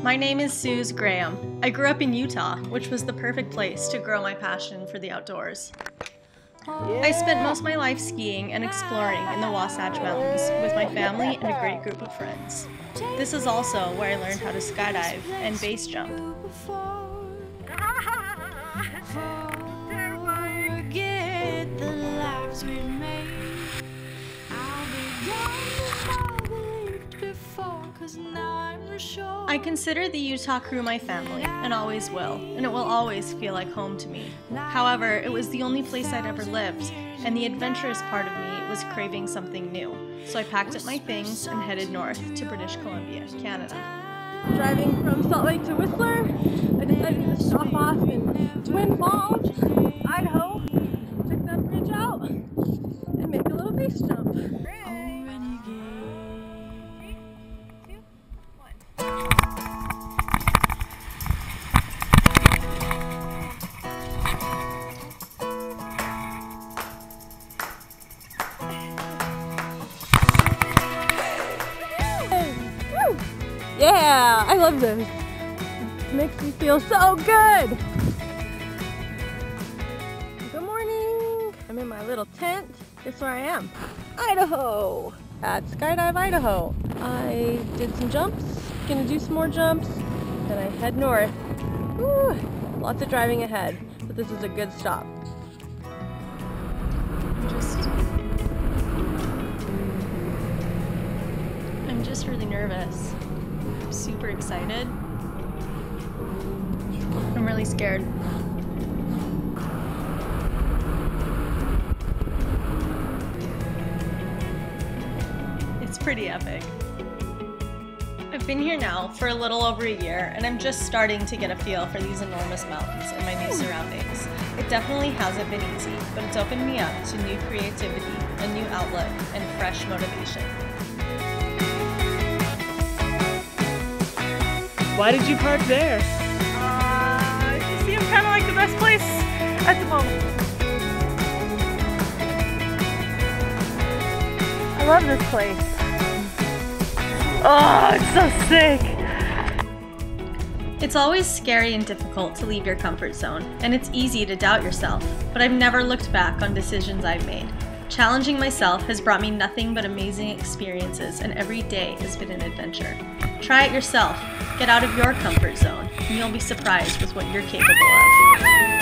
My name is Suz Graham. I grew up in Utah, which was the perfect place to grow my passion for the outdoors. I spent most of my life skiing and exploring in the Wasatch Mountains with my family and a great group of friends. This is also where I learned how to skydive and base jump. I consider the Utah crew my family, and always will, and it will always feel like home to me. However, it was the only place I'd ever lived, and the adventurous part of me was craving something new. So I packed up my things and headed north to British Columbia, Canada. Driving from Salt Lake to Whistler, I decided to stop off in Twin Falls, Idaho, check that bridge out, and make a little base jump. Yeah, I love this. It makes me feel so good. Good morning. I'm in my little tent. Guess where I am? Idaho. At Skydive, Idaho. I did some jumps. Gonna do some more jumps. Then I head north. Woo, lots of driving ahead, but this is a good stop. I'm just really nervous. I'm super excited. I'm really scared. It's pretty epic. I've been here now for a little over a year, and I'm just starting to get a feel for these enormous mountains and my new surroundings. It definitely hasn't been easy, but it's opened me up to new creativity, a new outlook, and fresh motivation. Why did you park there? You see, I'm kind of like the best place at the moment. I love this place. Oh, it's so sick. It's always scary and difficult to leave your comfort zone, and it's easy to doubt yourself, but I've never looked back on decisions I've made. Challenging myself has brought me nothing but amazing experiences, and every day has been an adventure. Try it yourself. Get out of your comfort zone, and you'll be surprised with what you're capable of.